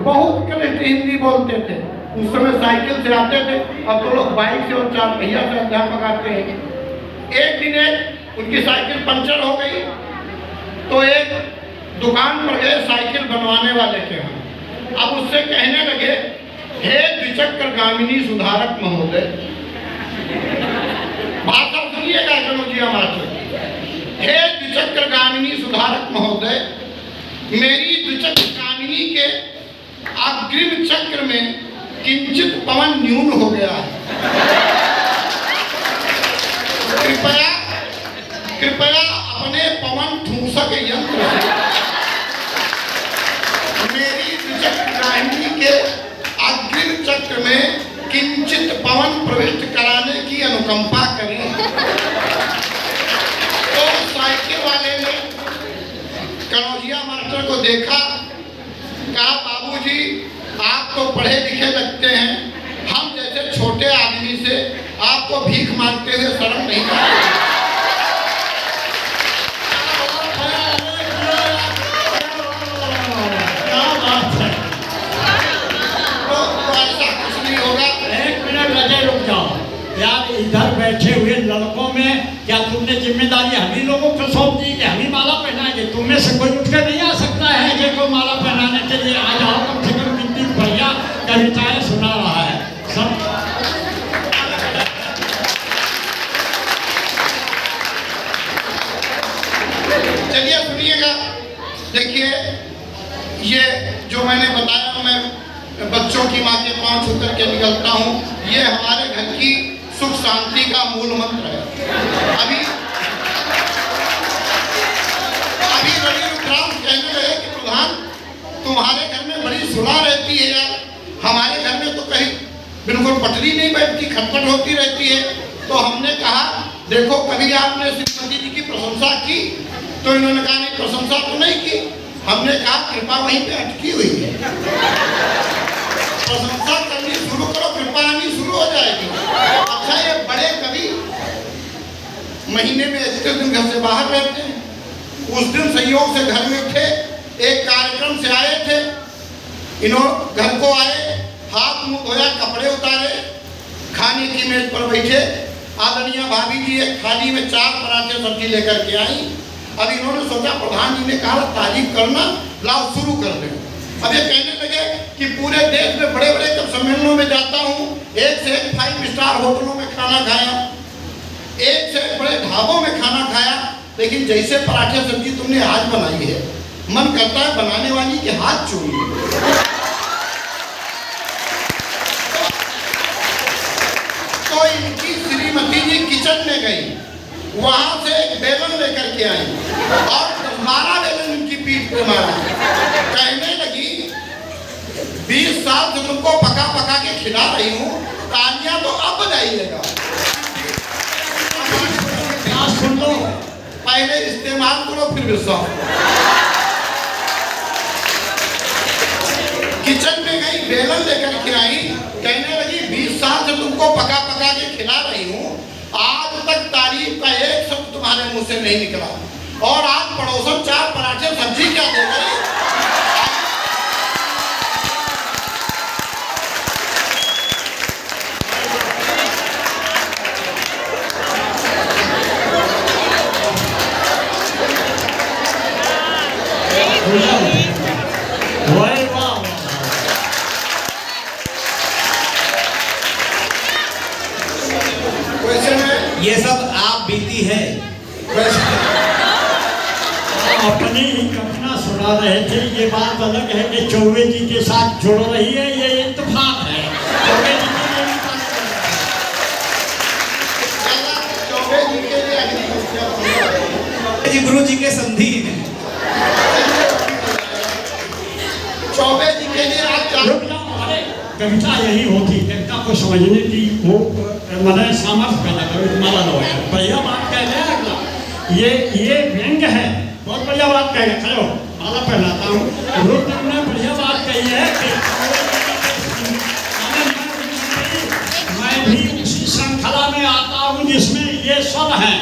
बहुत कनिष्ठ हिंदी बोलते थे। उस समय साइकिल से आते थे, अब तो लोग बाइक से और 4 पहिया से अध्यापक आते हैं। एक दिन उनकी साइकिल पंचर हो गई तो एक दुकान पर गए साइकिल बनवाने वाले के यहाँ। अब उससे कहने लगे, हे द्विचक्रगामिनी सुधारक महोदय, भाषा सुनिएगा कनौजिया मास्टर, हे द्विचक्रगामिनी सुधारक महोदय, मेरी द्विचक्रगामिनी के अग्रिम चक्र में किंचित पवन न्यून हो गया है। कृपया अपने पवन ठूसक यंत्र से मेरी द्विचक्रगामिनी के अग्रिम चक्र में किंचित पवन प्रविष्ट कराने की अनुकंपा करें। तो साइकिल वाले ने कनौजिया मास्टर को देखा, कहा, बाबूजी आप तो पढ़े लिखे लगते हैं, हम जैसे छोटे आदमी से आपको भीख मांगते हुए शर्म नहीं आती। यार इधर बैठे हुए लड़कों में क्या तुमने जिम्मेदारी हम ही लोगों को सौंप दी कि हम ही माला पहनाएंगे? तुम में से कोई उठकर नहीं आ सकता है कि कोई माला पहनाने के लिए आ जाओ? कम से कम कितनी बढ़िया कविताएं सुना रहा है सब। चलिए सुनिएगा, देखिए ये जो मैंने बताया, मैं बच्चों की माँ के पांव छू करके निकलता हूँ, ये हमारे घर की सुख शांति का मूल मंत्र है। अभी रवि रुद्राम कहने लगे कि प्रधान तुम्हारे घर में बड़ी सुलह रहती है यार, हमारे घर में तो कहीं बिल्कुल पटरी नहीं बैठती, खटपट होती रहती है। तो हमने कहा, देखो कभी आपने श्रीमती जी की प्रशंसा की? तो इन्होंने कहा, नहीं प्रशंसा तो नहीं की। हमने कहा, कृपा वहीं पे अटकी हुई है, प्रशंसा करनी शुरू करो, कृपा आनी शुरू हो जाएगी। अच्छा, ये बड़े कवि महीने में इतने दिन घर से बाहर रहते हैं। उस दिन संयोग से घर में थे, एक कार्यक्रम से आए थे, इन्होंने घर को आए, हाथ मुंह धोया, कपड़े उतारे, खाने की मेज पर बैठे। आदरणीय भाभी जी एक थाली में 4 पराठे सब्जी लेकर के आई। अब इन्होंने सोचा, प्रधान जी ने कहा तारीफ करना, लाओ शुरू कर दें। अब ये कहने लगे कि पूरे देश में बड़े बड़े जब सम्मेलनों में जाता हूँ, एक से एक 5 स्टार होटलों में खाना खाया, एक से एक बड़े ढाबों में खाना खाया, लेकिन जैसे पराठे सब्जी तुमने आज बनाई है, मन करता है बनाने वाली के हाथ चूमिए। तो इनकी श्रीमती जी किचन में गई, वहां से एक बेलन लेकर के आई और 12 बेलन इनकी पीठ पे मारा। कहने लगी, 20 साल से तुमको पका पका के खिला रही हूँ, तालियां तो अब बजाइएगा। सुन लो, पहले इस्तेमाल करो फिर विश्वास। किचन में गई, बेलन लेकर के आई, कहने लगी 20 साल से तुमको पका पका के खिला रही हूँ, आज तक तारीफ का एक शब्द तुम्हारे मुंह से नहीं निकला, और आज पड़ोसन 4 पराठे सब्जी क्या दे रही। ये सब आप बीती है, अपनी कल्पना सुना रहे थे। ये बात अलग है कि चौबे जी के साथ जुड़ रही है, ये इत्तेफाक है। चौबे जी गुरु जी के संधि में, चौबे जी के लिए आप कविता यही होती, कविता को समझने की वो मैंने सामर्थ्य पैदा करो। माला लो है, बढ़िया बात कह रहे हैं अगला, ये व्यंग है, बहुत बढ़िया बात कह रहे। चलो माला पहनाता हूँ। रुद्र ने बढ़िया बात कही है कि मैं भी उसी श्रृंखला में आता हूँ जिसमें ये सब है।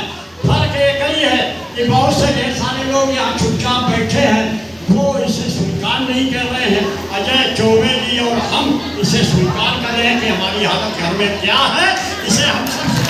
फर्क एक ही है कि बहुत से ढेर सारे लोग यहाँ चुपचाप बैठे हैं, वो इसे स्वीकार नहीं कर रहे हैं। अजय चौबे जी और हम इसे स्वीकार करें कि हमारी हालत घर में क्या है, इसे हम सब